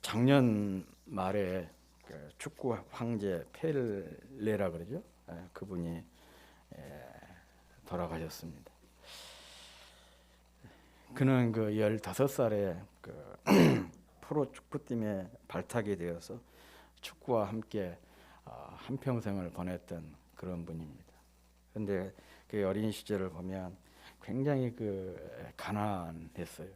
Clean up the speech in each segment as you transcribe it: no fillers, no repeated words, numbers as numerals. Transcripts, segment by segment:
작년 말에 그 축구 황제 펠레라 그러죠. 그분이 돌아가셨습니다. 그는 그 15살에 그 프로 축구팀에 발탁이 되어서 축구와 함께 한평생을 보냈던 그런 분입니다. 그런데 그 어린 시절을 보면 굉장히 그 가난했어요.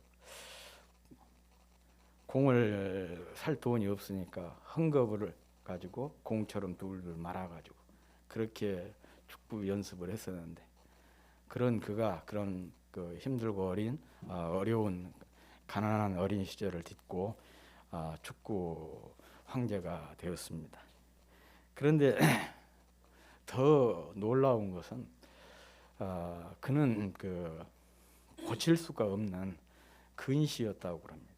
공을 살 돈이 없으니까 헝겊을 가지고 공처럼 둘둘 말아가지고 그렇게 축구 연습을 했었는데, 그가 그런 그 힘들고 어려운 가난한 어린 시절을 딛고 축구 황제가 되었습니다. 그런데 더 놀라운 것은 그는 그 고칠 수가 없는 근시였다고 합니다.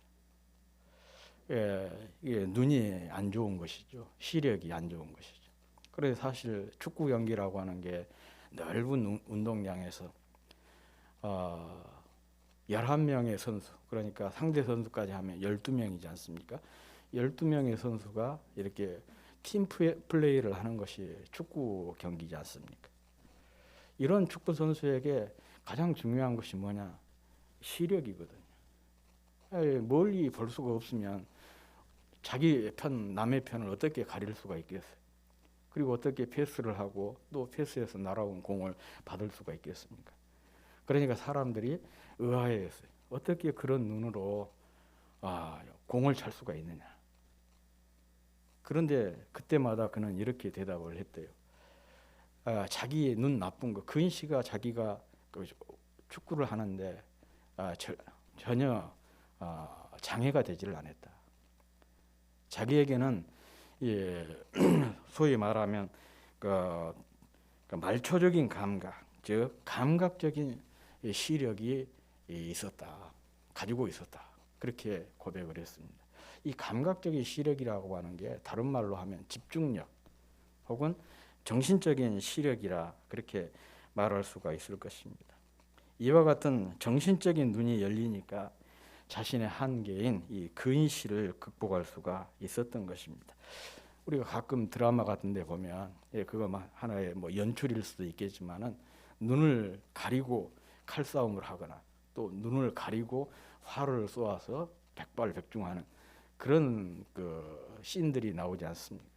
이게 눈이 안 좋은 것이죠. 시력이 안 좋은 것이죠. 그래서 사실 축구 경기라고 하는 게 넓은 운동장에서 11명의 선수, 그러니까 상대 선수까지 하면 12명이지 않습니까? 12명의 선수가 이렇게 팀 플레이를 하는 것이 축구 경기지 않습니까? 이런 축구 선수에게 가장 중요한 것이 뭐냐? 시력이거든요. 멀리 볼 수가 없으면 자기 편, 남의 편을 어떻게 가릴 수가 있겠어요? 그리고 어떻게 패스를 하고 또 패스에서 날아온 공을 받을 수가 있겠습니까? 그러니까 사람들이 의아해했어요. 어떻게 그런 눈으로 공을 찰 수가 있느냐? 그런데 그때마다 그는 이렇게 대답을 했대요. 자기 눈 나쁜 거, 근시가 자기가 그 축구를 하는데 전혀 장애가 되지를 않았다. 자기에게는 소위 말하면 그 말초적인 감각, 즉 감각적인 시력이 있었다, 가지고 있었다, 그렇게 고백을 했습니다. 이 감각적인 시력이라고 하는 게 다른 말로 하면 집중력 혹은 정신적인 시력이라 그렇게 말할 수가 있을 것입니다. 이와 같은 정신적인 눈이 열리니까 자신의 한계인 이 근시를 극복할 수가 있었던 것입니다. 우리가 가끔 드라마 같은 데 보면 그거 하나의 연출일 수도 있겠지만은 눈을 가리고 칼싸움을 하거나 또 눈을 가리고 활을 쏘아서 백발백중하는 그런 그 씬들이 나오지 않습니까?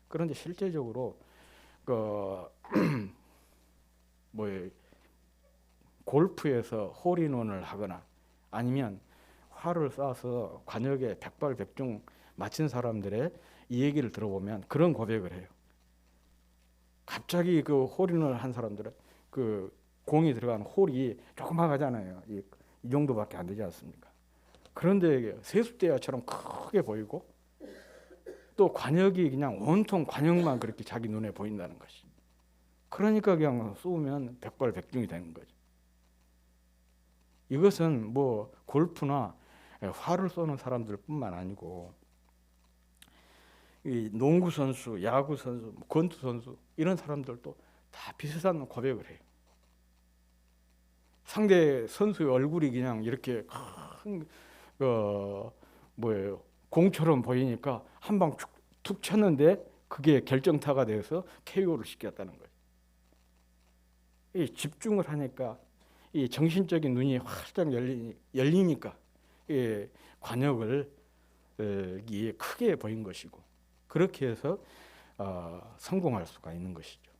그런데 실제적으로 골프에서 홀인원을 하거나 아니면 활을 쏴서 관역에 백발백중 맞힌 사람들의 이 얘기를 들어보면 그런 고백을 해요. 갑자기 그 홀인원을 한 사람들은 그 공이 들어간 홀이 조그마하잖아요. 이 정도밖에 안 되지 않습니까? 그런데 세숫대야처럼 크게 보이고 또 관역이 그냥 온통 관역만 그렇게 자기 눈에 보인다는 것이. 그러니까 그냥 쏘면 백발백중이 되는 거죠. 이것은 골프나 활을 쏘는 사람들뿐만 아니고 이 농구 선수, 야구 선수, 권투 선수 이런 사람들도 다 비슷한 고백을 해요. 상대 선수의 얼굴이 그냥 이렇게 큰 공처럼 보이니까 한 방 툭 쳤는데 그게 결정타가 되어서 KO를 시켰다는 거예요. 이 집중을 하니까 이 정신적인 눈이 활짝 열리니까 이 관역을 크게 보인 것이고 그렇게 해서 성공할 수가 있는 것이죠.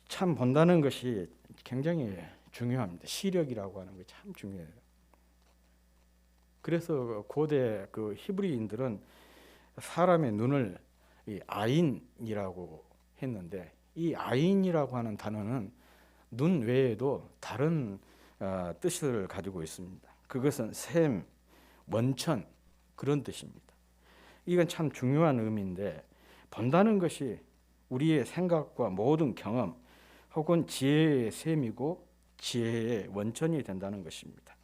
참 본다는 것이 굉장히 중요합니다. 시력이라고 하는 게 참 중요해요. 그래서 고대 그 히브리인들은 사람의 눈을 이 아인이라고 했는데 이 아인이라고 하는 단어는 눈 외에도 다른 뜻을 가지고 있습니다. 그것은 샘, 원천 그런 뜻입니다. 이건 참 중요한 의미인데 본다는 것이 우리의 생각과 모든 경험 혹은 지혜의 샘이고 지혜의 원천이 된다는 것입니다.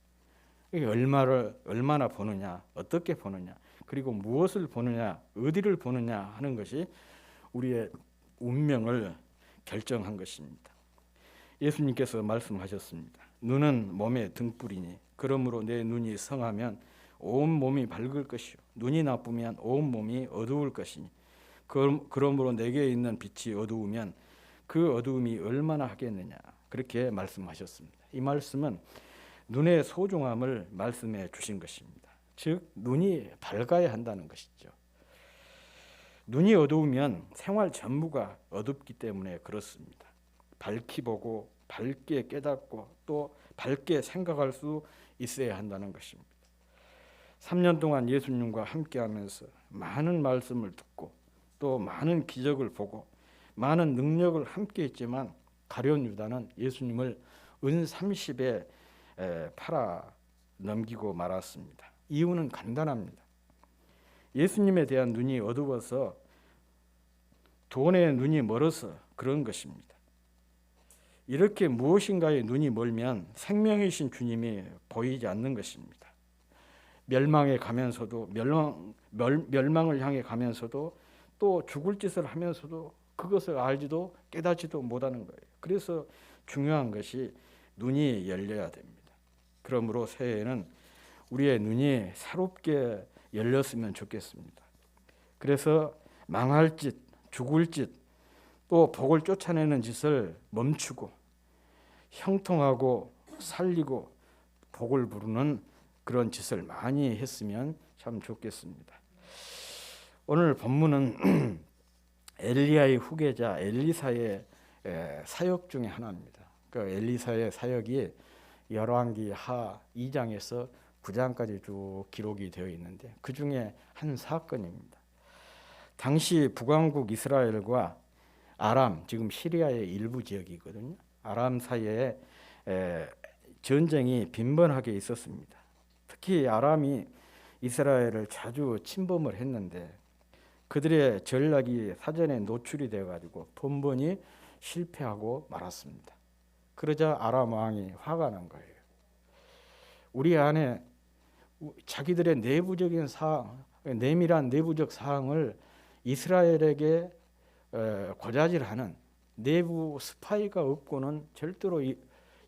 이게 얼마나 보느냐, 어떻게 보느냐, 그리고 무엇을 보느냐, 어디를 보느냐 하는 것이 우리의 운명을 결정한 것입니다. 예수님께서 말씀하셨습니다. 눈은 몸의 등불이니 그러므로 내 눈이 성하면 온 몸이 밝을 것이요 눈이 나쁘면 온 몸이 어두울 것이니 그러므로 내게 있는 빛이 어두우면 그 어두움이 얼마나 하겠느냐 그렇게 말씀하셨습니다. 이 말씀은 눈의 소중함을 말씀해 주신 것입니다. 즉 눈이 밝아야 한다는 것이죠. 눈이 어두우면 생활 전부가 어둡기 때문에 그렇습니다. 밝게 보고 밝게 깨닫고 또 밝게 생각할 수 있어야 한다는 것입니다. 3년 동안 예수님과 함께하면서 많은 말씀을 듣고 또 많은 기적을 보고 많은 능력을 함께 했지만 가룟 유다는 예수님을 은 30에 팔아 넘기고 말았습니다. 이유는 간단합니다. 예수님에 대한 눈이 어두워서 돈에 눈이 멀어서 그런 것입니다. 이렇게 무엇인가에 눈이 멀면 생명이신 주님이 보이지 않는 것입니다. 멸망에 가면서도 멸망을 향해 가면서도 또 죽을 짓을 하면서도 그것을 알지도 깨닫지도 못하는 거예요. 그래서 중요한 것이 눈이 열려야 됩니다. 그러므로 새해에는 우리의 눈이 새롭게 열렸으면 좋겠습니다. 그래서 망할 짓, 죽을 짓, 또 복을 쫓아내는 짓을 멈추고 형통하고 살리고 복을 부르는 그런 짓을 많이 했으면 참 좋겠습니다. 오늘 본문은 엘리야의 후계자 엘리사의 사역 중에 하나입니다. 그 엘리사의 사역이 열왕기 하 2장에서 9장까지 쭉 기록이 되어 있는데 그 중에 한 사건입니다. 당시 북왕국 이스라엘과 아람, 지금 시리아의 일부 지역이거든요. 아람 사이에 전쟁이 빈번하게 있었습니다. 특히 아람이 이스라엘을 자주 침범을 했는데 그들의 전략이 사전에 노출이 되어가지고 번번이 실패하고 말았습니다. 그러자 아람 왕이 화가 난 거예요. 우리 안에 자기들의 내부적인 사항, 내밀한 내부적 사항을 이스라엘에게 고자질하는 내부 스파이가 없고는 절대로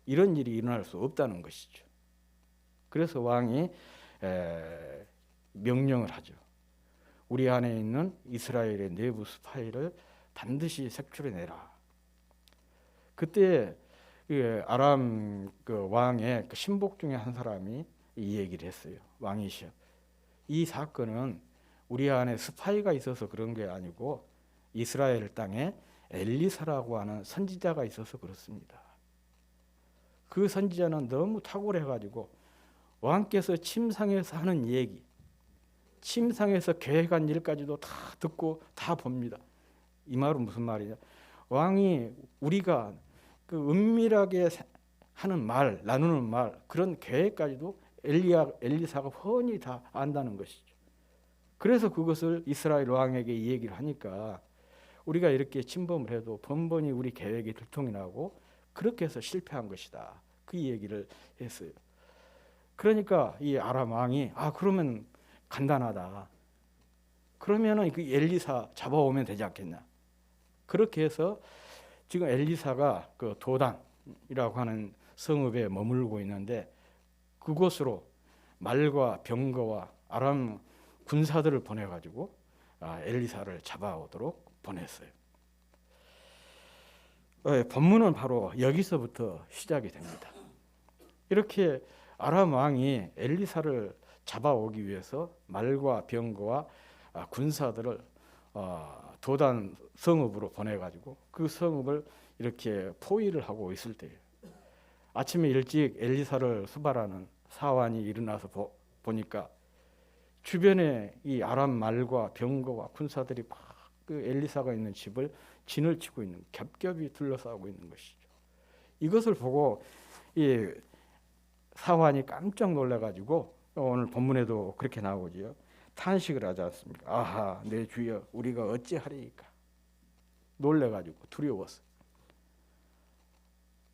이런 일이 일어날 수 없다는 것이죠. 그래서 왕이 명령을 하죠. 우리 안에 있는 이스라엘의 내부 스파이를 반드시 색출해내라. 그때 아람 그 왕의 그 신복 중에 한 사람이 이 얘기를 했어요. 왕이시여, 이 사건은 우리 안에 스파이가 있어서 그런 게 아니고 이스라엘 땅에 엘리사라고 하는 선지자가 있어서 그렇습니다. 그 선지자는 너무 탁월해가지고 왕께서 침상에서 하는 얘기, 침상에서 계획한 일까지도 다 듣고 다 봅니다. 이 말은 무슨 말이냐? 왕이 우리가 그 은밀하게 하는 말, 나누는 말, 그런 계획까지도 엘리사가 훤히 다 안다는 것이죠. 그래서 그것을 이스라엘 왕에게 이 얘기를 하니까 우리가 이렇게 침범을 해도 번번이 우리 계획이 들통이 나고 그렇게 해서 실패한 것이다. 그 얘기를 했어요. 그러니까 이 아람 왕이 그러면 간단하다. 그러면은 그 엘리사 잡아오면 되지 않겠냐. 그렇게 해서 지금 엘리사가 그 도단이라고 하는 성읍에 머물고 있는데 그곳으로 말과 병거와 아람 군사들을 보내가지고 엘리사를 잡아오도록 보냈어요. 본문은 바로 여기서부터 시작이 됩니다. 이렇게 아람 왕이 엘리사를 잡아오기 위해서 말과 병거와 군사들을 도단 성읍으로 보내가지고 그 성읍을 이렇게 포위를 하고 있을 때예요. 아침에 일찍 엘리사를 수발하는 사환이 일어나서 보니까 주변에 이 아람 말과 병거와 군사들이 막 그 엘리사가 있는 집을 진을 치고 있는, 겹겹이 둘러싸고 있는 것이죠. 이것을 보고 이 사환이 깜짝 놀라가지고 오늘 본문에도 그렇게 나오지요. 탄식을 하지 않습니까? 아하, 내 주여, 우리가 어찌하리이까. 놀래가지고 두려웠어요.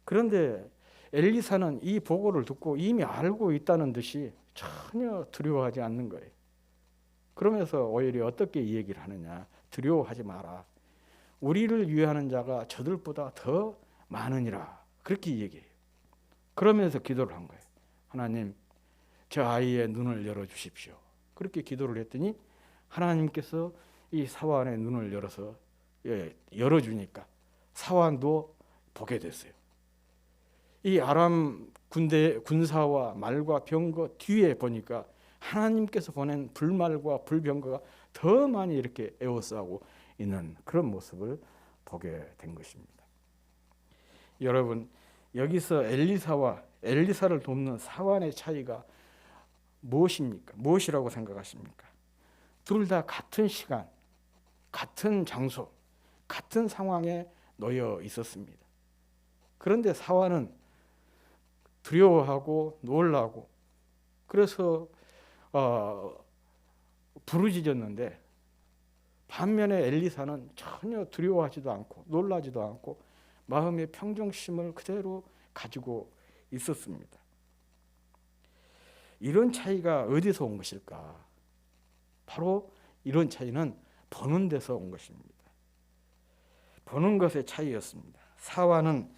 그런데 엘리사는 이 보고를 듣고 이미 알고 있다는 듯이 전혀 두려워하지 않는 거예요. 그러면서 오히려 어떻게 이 얘기를 하느냐. 두려워하지 마라. 우리를 위하는 자가 저들보다 더 많으니라. 그렇게 얘기해요. 그러면서 기도를 한 거예요. 하나님, 저 아이의 눈을 열어주십시오. 그렇게 기도를 했더니 하나님께서 이 사환의 눈을 열어서 열어주니까 사환도 보게 됐어요. 이 아람 군사와 말과 병거 뒤에 보니까 하나님께서 보낸 불말과 불병거가 더 많이 이렇게 에워싸고 있는 그런 모습을 보게 된 것입니다. 여러분, 여기서 엘리사와 엘리사를 돕는 사환의 차이가 무엇입니까? 무엇이라고 생각하십니까? 둘 다 같은 시간, 같은 장소, 같은 상황에 놓여 있었습니다. 그런데 사환은 두려워하고 놀라고 그래서 부르짖었는데, 반면에 엘리사는 전혀 두려워하지도 않고 놀라지도 않고 마음의 평정심을 그대로 가지고 있었습니다. 이런 차이가 어디서 온 것일까? 바로 이런 차이는 보는 데서 온 것입니다. 보는 것의 차이였습니다. 사환은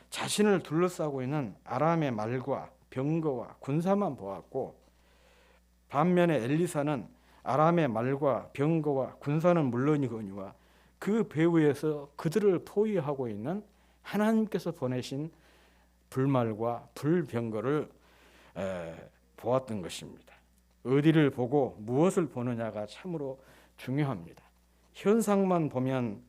자신을 둘러싸고 있는 아람의 말과 병거와 군사만 보았고, 반면에 엘리사는 아람의 말과 병거와 군사는 물론이거니와 그 배후에서 그들을 포위하고 있는 하나님께서 보내신 불말과 불병거를 보았던 것입니다. 어디를 보고 무엇을 보느냐가 참으로 중요합니다. 현상만 보면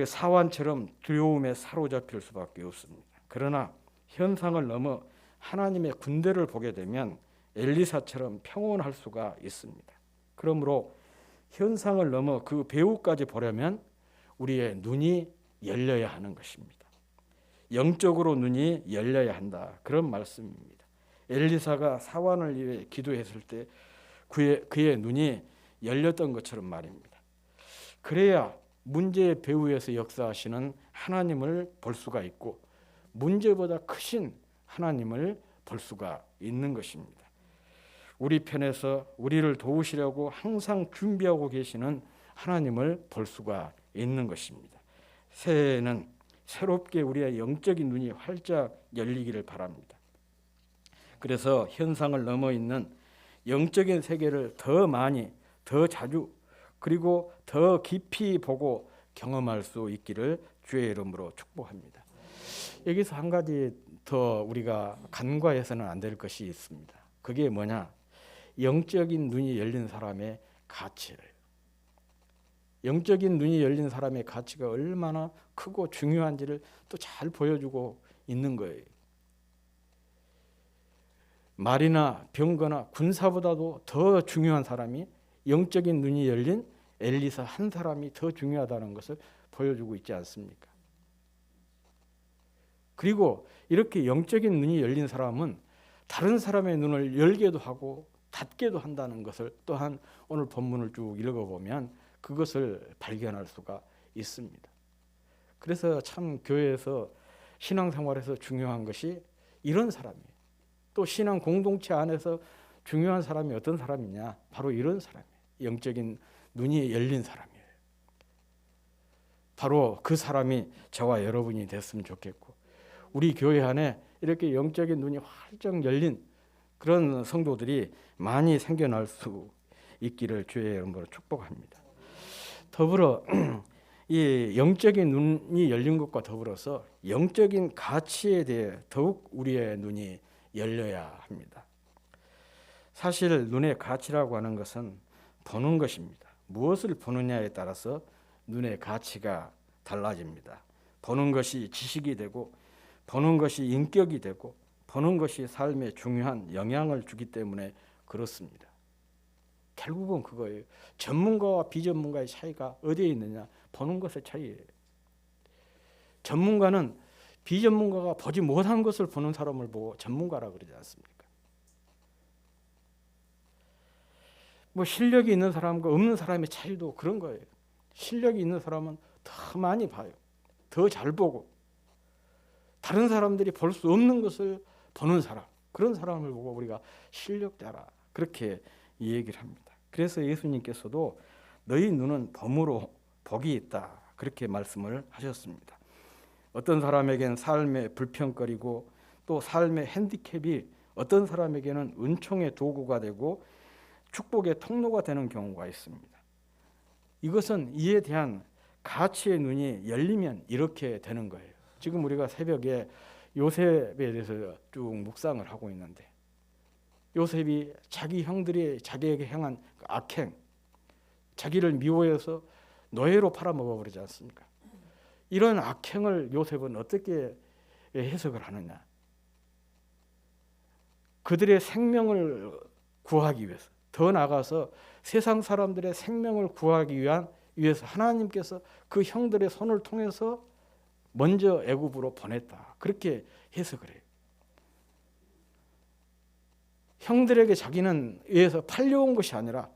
사환처럼 두려움에 사로잡힐 수밖에 없습니다. 그러나 현상을 넘어 하나님의 군대를 보게 되면 엘리사처럼 평온할 수가 있습니다. 그러므로 현상을 넘어 그 배후까지 보려면 우리의 눈이 열려야 하는 것입니다. 영적으로 눈이 열려야 한다, 그런 말씀입니다. 엘리사가 사환을 위해 기도했을 때 그의 눈이 열렸던 것처럼 말입니다. 그래야 문제의 배후에서 역사하시는 하나님을 볼 수가 있고 문제보다 크신 하나님을 볼 수가 있는 것입니다. 우리 편에서 우리를 도우시려고 항상 준비하고 계시는 하나님을 볼 수가 있는 것입니다. 새해에는 새롭게 우리의 영적인 눈이 활짝 열리기를 바랍니다. 그래서 현상을 넘어 있는 영적인 세계를 더 많이, 더 자주, 그리고 더 깊이 보고 경험할 수 있기를 주의 이름으로 축복합니다. 여기서 한 가지 더 우리가 간과해서는 안 될 것이 있습니다. 그게 뭐냐? 영적인 눈이 열린 사람의 가치를. 영적인 눈이 열린 사람의 가치가 얼마나 크고 중요한지를 또 잘 보여주고 있는 거예요. 말이나 병거나 군사보다도 더 중요한 사람이, 영적인 눈이 열린 엘리사 한 사람이 더 중요하다는 것을 보여주고 있지 않습니까? 그리고 이렇게 영적인 눈이 열린 사람은 다른 사람의 눈을 열게도 하고 닫게도 한다는 것을 또한 오늘 본문을 쭉 읽어보면 그것을 발견할 수가 있습니다. 그래서 참 교회에서 신앙생활에서 중요한 것이 이런 사람이에요. 또 신앙 공동체 안에서 중요한 사람이 어떤 사람이냐? 바로 이런 사람이에요. 영적인 눈이 열린 사람이에요. 바로 그 사람이 저와 여러분이 됐으면 좋겠고, 우리 교회 안에 이렇게 영적인 눈이 활짝 열린 그런 성도들이 많이 생겨날 수 있기를 주의 이름으로 축복합니다. 더불어 이 영적인 눈이 열린 것과 더불어서 영적인 가치에 대해 더욱 우리의 눈이 열려야 합니다. 사실 눈의 가치라고 하는 것은 보는 것입니다. 무엇을 보느냐에 따라서 눈의 가치가 달라집니다. 보는 것이 지식이 되고, 보는 것이 인격이 되고, 보는 것이 삶에 중요한 영향을 주기 때문에 그렇습니다. 결국은 그거예요. 전문가와 비전문가의 차이가 어디에 있느냐? 보는 것의 차이예요. 전문가는 비전문가가 보지 못한 것을 보는 사람을 보고 전문가라 그러지 않습니까? 뭐 실력이 있는 사람과 없는 사람의 차이도 그런 거예요. 실력이 있는 사람은 더 많이 봐요. 더 잘 보고, 다른 사람들이 볼 수 없는 것을 보는 사람, 그런 사람을 보고 우리가 실력자라 그렇게 얘기를 합니다. 그래서 예수님께서도 너희 눈은 덤으로 복이 있다 그렇게 말씀을 하셨습니다. 어떤 사람에겐 삶의 불평거리고 또 삶의 핸디캡이 어떤 사람에게는 은총의 도구가 되고 축복의 통로가 되는 경우가 있습니다. 이것은 이에 대한 가치의 눈이 열리면 이렇게 되는 거예요. 지금 우리가 새벽에 요셉에 대해서 쭉 묵상을 하고 있는데, 요셉이 자기 형들이 자기에게 행한 그 악행, 자기를 미워해서 노예로 팔아먹어버리지 않습니까? 이런 악행을 요셉은 어떻게 해석을 하느냐? 그들의 생명을 구하기 위해서, 더 나아가서 세상 사람들의 생명을 구하기 위해서 하나님께서 그 형들의 손을 통해서 먼저 애굽으로 보냈다. 그렇게 해석을 해요. 형들에게 자기는 의해서 팔려온 것이 아니라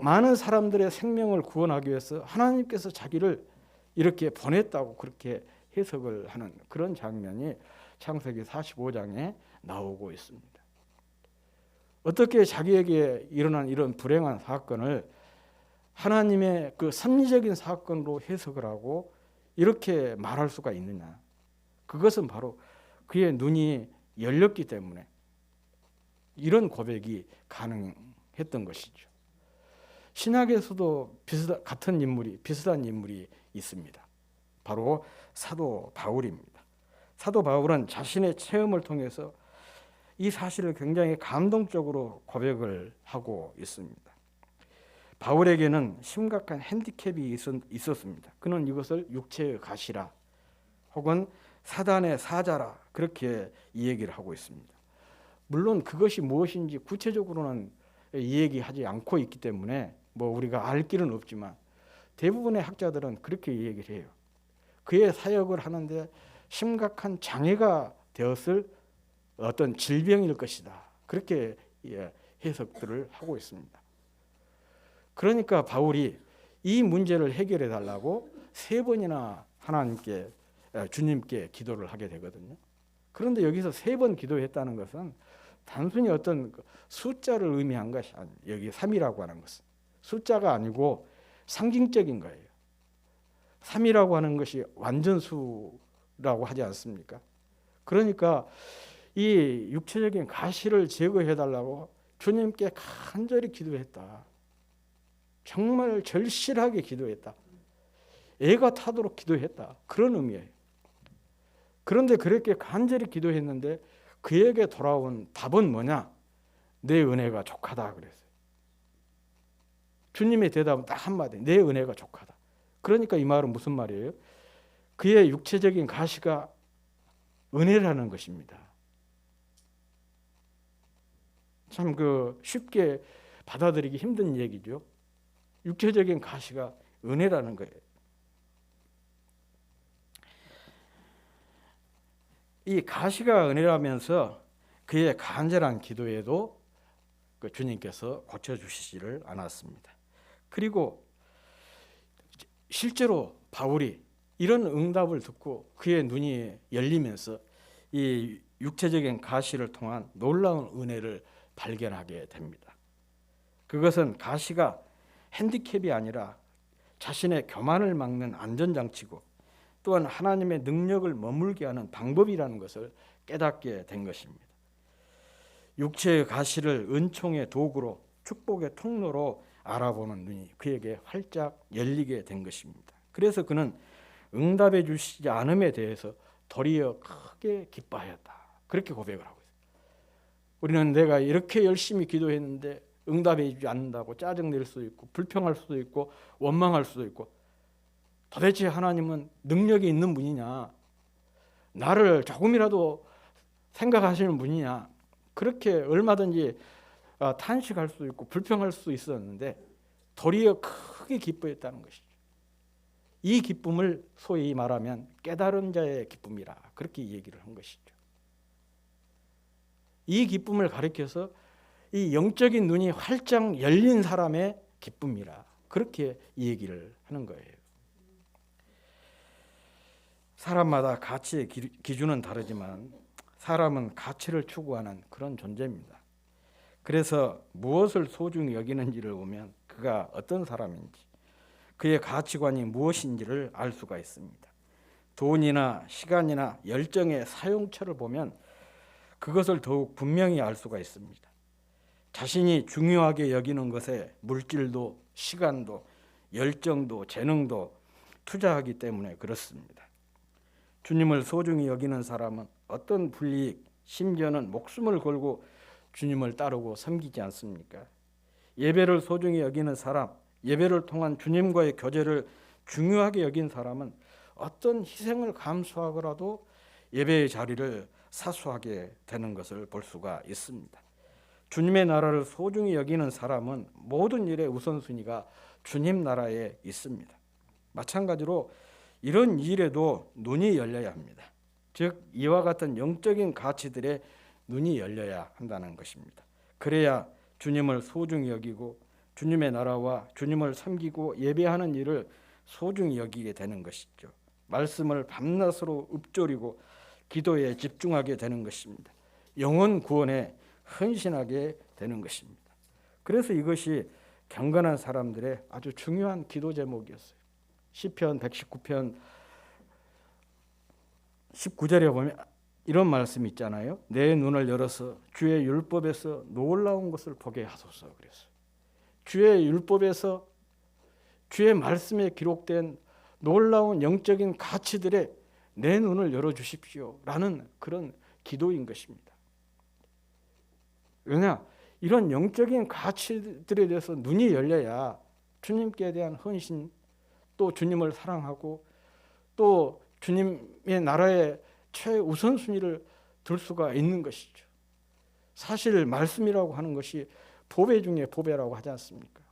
많은 사람들의 생명을 구원하기 위해서 하나님께서 자기를 이렇게 보냈다고 그렇게 해석을 하는 그런 장면이 창세기 45장에 나오고 있습니다. 어떻게 자기에게 일어난 이런 불행한 사건을 하나님의 그 섭리적인 사건으로 해석을 하고 이렇게 말할 수가 있느냐? 그것은 바로 그의 눈이 열렸기 때문에 이런 고백이 가능했던 것이죠. 신약에서도 비슷한 인물이 있습니다. 바로 사도 바울입니다. 사도 바울은 자신의 체험을 통해서 이 사실을 굉장히 감동적으로 고백을 하고 있습니다. 바울에게는 심각한 핸디캡이 있었습니다. 그는 이것을 육체의 가시라 혹은 사단의 사자라 그렇게 이 얘기를 하고 있습니다. 물론 그것이 무엇인지 구체적으로는 이야기하지 않고 있기 때문에 우리가 알 길은 없지만 대부분의 학자들은 그렇게 얘기를 해요. 그의 사역을 하는데 심각한 장애가 되었을 어떤 질병일 것이다. 그렇게 해석들을 하고 있습니다. 그러니까 바울이 이 문제를 해결해 달라고 3번이나 주님께 기도를 하게 되거든요. 그런데 여기서 3번 기도했다는 것은 단순히 어떤 숫자를 의미한 것이 아니에요. 여기 3이라고 하는 것은 숫자가 아니고 상징적인 거예요. 3이라고 하는 것이 완전수라고 하지 않습니까? 그러니까 이 육체적인 가시를 제거해 달라고 주님께 간절히 기도했다. 정말 절실하게 기도했다. 애가 타도록 기도했다. 그런 의미예요. 그런데 그렇게 간절히 기도했는데 그에게 돌아온 답은 뭐냐? 내 은혜가 족하다 그랬어요. 주님의 대답은 딱 한마디, 내 은혜가 족하다. 그러니까 이 말은 무슨 말이에요? 그의 육체적인 가시가 은혜라는 것입니다. 참 쉽게 받아들이기 힘든 얘기죠. 육체적인 가시가 은혜라는 거예요. 이 가시가 은혜라면서 그의 간절한 기도에도 주님께서 고쳐주시지를 않았습니다. 그리고 실제로 바울이 이런 응답을 듣고 그의 눈이 열리면서 이 육체적인 가시를 통한 놀라운 은혜를 발견하게 됩니다. 그것은 가시가 핸디캡이 아니라 자신의 교만을 막는 안전장치고 또한 하나님의 능력을 머물게 하는 방법이라는 것을 깨닫게 된 것입니다. 육체의 가시를 은총의 도구로 축복의 통로로 알아보는 눈이 그에게 활짝 열리게 된 것입니다. 그래서 그는 응답해 주시지 않음에 대해서 도리어 크게 기뻐하였다. 그렇게 고백을 하고 있어요. 우리는 내가 이렇게 열심히 기도했는데 응답해 주지 않는다고 짜증낼 수도 있고 불평할 수도 있고 원망할 수도 있고 도대체 하나님은 능력이 있는 분이냐? 나를 조금이라도 생각하시는 분이냐? 그렇게 얼마든지 탄식할 수도 있고 불평할 수도 있었는데 도리어 크게 기뻐했다는 것이죠. 이 기쁨을 소위 말하면 깨달은 자의 기쁨이라 그렇게 얘기를 한 것이죠. 이 기쁨을 가리켜서 이 영적인 눈이 활짝 열린 사람의 기쁨이라 그렇게 얘기를 하는 거예요. 사람마다 가치의 기준은 다르지만 사람은 가치를 추구하는 그런 존재입니다. 그래서 무엇을 소중히 여기는지를 보면 그가 어떤 사람인지 그의 가치관이 무엇인지를 알 수가 있습니다. 돈이나 시간이나 열정의 사용처를 보면 그것을 더욱 분명히 알 수가 있습니다. 자신이 중요하게 여기는 것에 물질도 시간도 열정도 재능도 투자하기 때문에 그렇습니다. 주님을 소중히 여기는 사람은 어떤 불이익, 심지어는 목숨을 걸고 주님을 따르고 섬기지 않습니까? 예배를 소중히 여기는 사람, 예배를 통한 주님과의 교제를 중요하게 여긴 사람은 어떤 희생을 감수하고라도 예배의 자리를 사수하게 되는 것을 볼 수가 있습니다. 주님의 나라를 소중히 여기는 사람은 모든 일의 우선순위가 주님 나라에 있습니다. 마찬가지로 이런 일에도 눈이 열려야 합니다. 즉 이와 같은 영적인 가치들에 눈이 열려야 한다는 것입니다. 그래야 주님을 소중히 여기고 주님의 나라와 주님을 섬기고 예배하는 일을 소중히 여기게 되는 것이죠. 말씀을 밤낮으로 읊조리고 기도에 집중하게 되는 것입니다. 영혼 구원에 헌신하게 되는 것입니다. 그래서 이것이 경건한 사람들의 아주 중요한 기도 제목이었어요. 시편 119편 19절에 보면 이런 말씀이 있잖아요. 내 눈을 열어서 주의 율법에서 놀라운 것을 보게 하소서 그랬어요. 주의 율법에서 주의 말씀에 기록된 놀라운 영적인 가치들에 내 눈을 열어주십시오 라는 그런 기도인 것입니다. 왜냐? 이런 영적인 가치들에 대해서 눈이 열려야 주님께 대한 헌신, 또 주님을 사랑하고 또 주님의 나라의 최우선순위를 둘 수가 있는 것이죠. 사실 말씀이라고 하는 것이 보배 중에 보배라고 하지 않습니까?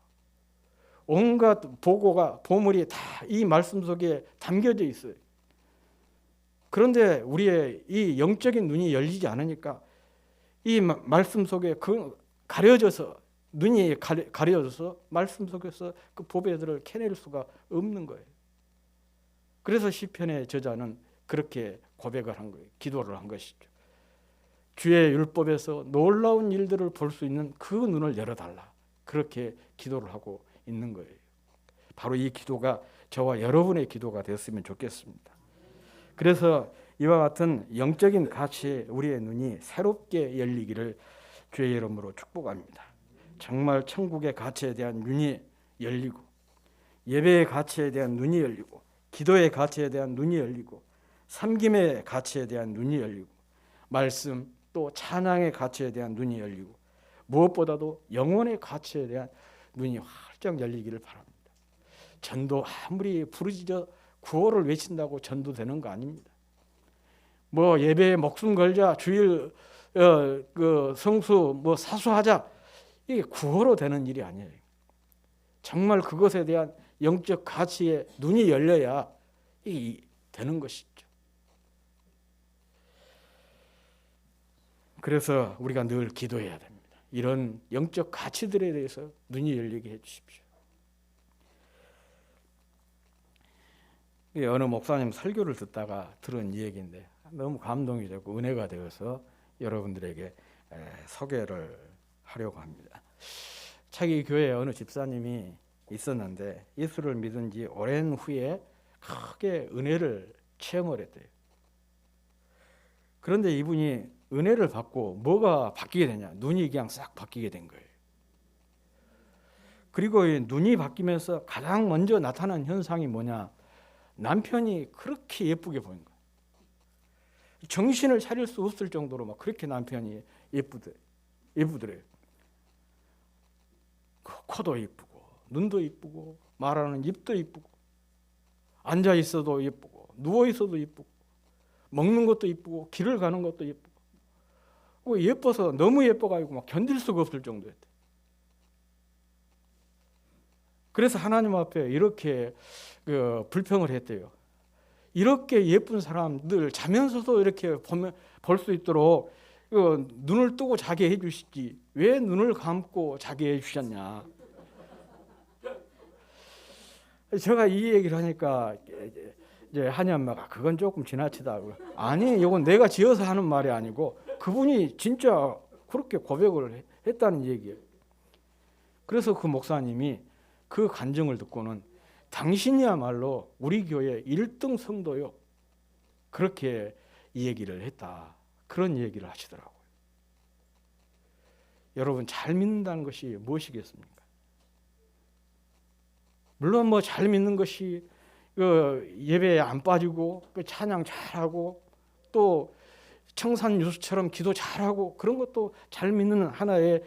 온갖 보물이 다 이 말씀 속에 담겨져 있어요. 그런데 우리의 이 영적인 눈이 열리지 않으니까 이 말씀 속에 가려져서 눈이 가려져서 말씀 속에서 그 보배들을 캐낼 수가 없는 거예요. 그래서 시편의 저자는 그렇게 고백을 한 거예요. 기도를 한 것이죠. 주의 율법에서 놀라운 일들을 볼 수 있는 그 눈을 열어달라. 그렇게 기도를 하고 있는 거예요. 바로 이 기도가 저와 여러분의 기도가 되었으면 좋겠습니다. 그래서 이와 같은 영적인 가치에 우리의 눈이 새롭게 열리기를 주의 이름으로 축복합니다. 정말 천국의 가치에 대한 눈이 열리고 예배의 가치에 대한 눈이 열리고 기도의 가치에 대한 눈이 열리고 섬김의 가치에 대한 눈이 열리고 말씀 또 찬양의 가치에 대한 눈이 열리고 무엇보다도 영혼의 가치에 대한 눈이 활짝 열리기를 바랍니다. 전도 아무리 부르짖어 구호를 외친다고 전도되는 거 아닙니다. 뭐 예배에 목숨 걸자, 주일 성수 사수하자, 이게 구호로 되는 일이 아니에요. 정말 그것에 대한 영적 가치에 눈이 열려야 이게 되는 것이죠. 그래서 우리가 늘 기도해야 됩니다. 이런 영적 가치들에 대해서 눈이 열리게 해주십시오. 어느 목사님 설교를 듣다가 들은 얘기인데 너무 감동이 되고 은혜가 되어서 여러분들에게 소개를 하려고 합니다. 자기 교회에 어느 집사님이 있었는데 예수를 믿은 지 오랜 후에 크게 은혜를 체험을 했대요. 그런데 이분이 은혜를 받고 뭐가 바뀌게 되냐? 눈이 그냥 싹 바뀌게 된 거예요. 그리고 눈이 바뀌면서 가장 먼저 나타난 현상이 뭐냐? 남편이 그렇게 예쁘게 보인 거예요. 정신을 차릴 수 없을 정도로 막 그렇게 남편이 예쁘더래요. 코도 예쁘고 눈도 예쁘고 말하는 입도 예쁘고 앉아 있어도 예쁘고 누워 있어도 예쁘고 먹는 것도 예쁘고 길을 가는 것도 예쁘고 예뻐서 너무 예뻐가지고 막 견딜 수가 없을 정도였대. 그래서 하나님 앞에 이렇게 불평을 했대요. 이렇게 예쁜 사람들 자면서도 이렇게 볼 수 있도록 눈을 뜨고 자게 해주시지 왜 눈을 감고 자게 해주셨냐. 제가 이 얘기를 하니까 이제 한이 엄마가 그건 조금 지나치다고. 아니 이건 내가 지어서 하는 말이 아니고 그분이 진짜 그렇게 고백을 했다는 얘기예요. 그래서 그 목사님이 그 간증을 듣고는 당신이야말로 우리 교회 1등 성도요. 그렇게 이 얘기를 했다. 그런 얘기를 하시더라고요. 여러분 잘 믿는다는 것이 무엇이겠습니까? 물론 뭐 잘 믿는 것이 예배에 안 빠지고 찬양 잘하고 또 청산유수처럼 기도 잘하고 그런 것도 잘 믿는 하나의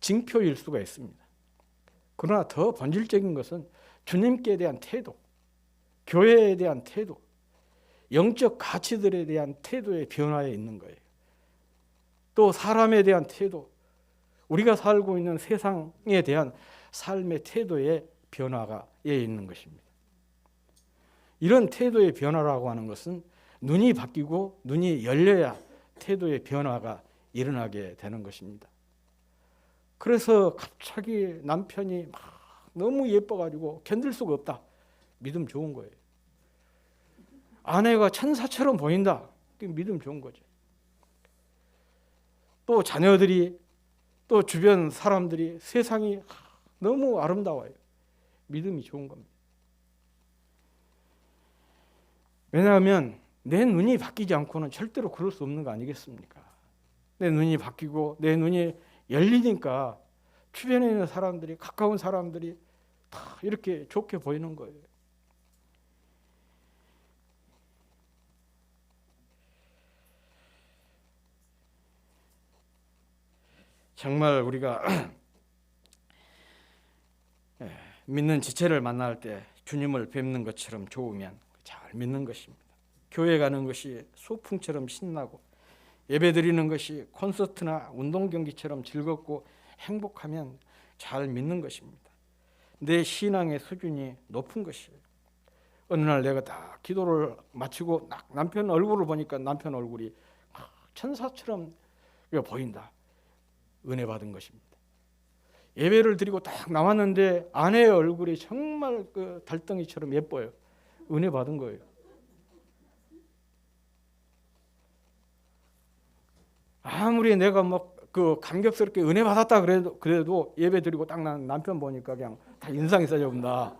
징표일 수가 있습니다. 그러나 더 본질적인 것은 주님께 대한 태도, 교회에 대한 태도, 영적 가치들에 대한 태도의 변화에 있는 거예요. 또 사람에 대한 태도, 우리가 살고 있는 세상에 대한 삶의 태도의 변화가 있는 것입니다. 이런 태도의 변화라고 하는 것은 눈이 바뀌고 눈이 열려야 태도의 변화가 일어나게 되는 것입니다. 그래서 갑자기 남편이 막 너무 예뻐가지고 견딜 수가 없다. 믿음 좋은 거예요. 아내가 천사처럼 보인다. 믿음 좋은 거죠. 또 자녀들이 또 주변 사람들이 세상이 너무 아름다워요. 믿음이 좋은 겁니다. 왜냐하면 내 눈이 바뀌지 않고는 절대로 그럴 수 없는 거 아니겠습니까? 내 눈이 바뀌고 내 눈이 열리니까 주변에 있는 사람들이, 가까운 사람들이 다 이렇게 좋게 보이는 거예요. 정말 우리가 믿는 지체를 만날 때 주님을 뵙는 것처럼 좋으면 잘 믿는 것입니다. 교회 가는 것이 소풍처럼 신나고 예배 드리는 것이 콘서트나 운동 경기처럼 즐겁고 행복하면 잘 믿는 것입니다. 내 신앙의 수준이 높은 것이에요. 어느 날 내가 다 기도를 마치고 남편 얼굴을 보니까 남편 얼굴이 천사처럼 보인다. 은혜 받은 것입니다. 예배를 드리고 딱 나왔는데 아내의 얼굴이 정말 달덩이처럼 예뻐요. 은혜 받은 거예요. 아무리 내가 감격스럽게 은혜 받았다 그래도 예배 드리고 딱 난 남편 보니까 그냥 다 인상이 써져본다.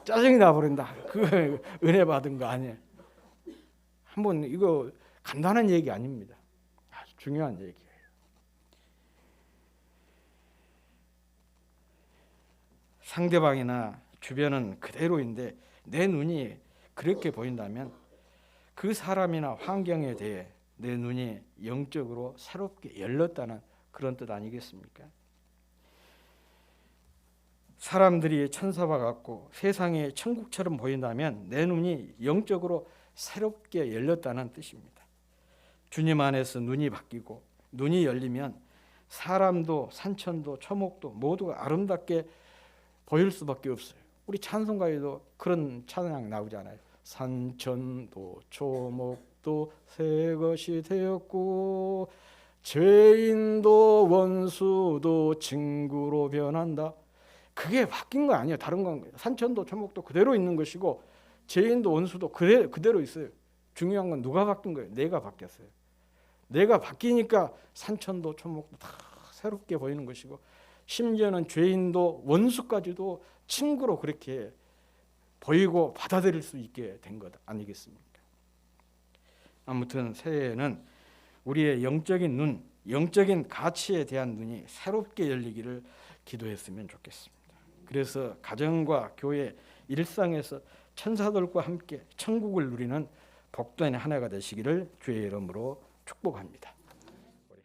짜증이 나버린다. 그거 은혜 받은 거 아니에요. 한번 이거 간단한 얘기 아닙니다. 아주 중요한 얘기예요. 상대방이나 주변은 그대로인데 내 눈이 그렇게 보인다면 그 사람이나 환경에 대해 내 눈이 영적으로 새롭게 열렸다는 그런 뜻 아니겠습니까? 사람들이 천사와 같고 세상이 천국처럼 보인다면 내 눈이 영적으로 새롭게 열렸다는 뜻입니다. 주님 안에서 눈이 바뀌고 눈이 열리면 사람도 산천도 초목도 모두가 아름답게 보일 수밖에 없어요. 우리 찬송가에도 그런 찬양 나오잖아요. 산천도 초목도 새 것이 되었고 죄인도 원수도 친구로 변한다. 그게 바뀐 거 아니에요. 다른 건 산천도 초목도 그대로 있는 것이고 죄인도 원수도 그대로 있어요. 중요한 건 누가 바뀐 거예요. 내가 바뀌었어요. 내가 바뀌니까 산천도 초목도 다 새롭게 보이는 것이고 심지어는 죄인도 원수까지도 친구로 그렇게 보이고 받아들일 수 있게 된 것 아니겠습니까? 아무튼 새해에는 우리의 영적인 눈, 영적인 가치에 대한 눈이 새롭게 열리기를 기도했으면 좋겠습니다. 그래서 가정과 교회, 일상에서 천사들과 함께 천국을 누리는 복된 한 해가 되시기를 주의 이름으로 축복합니다.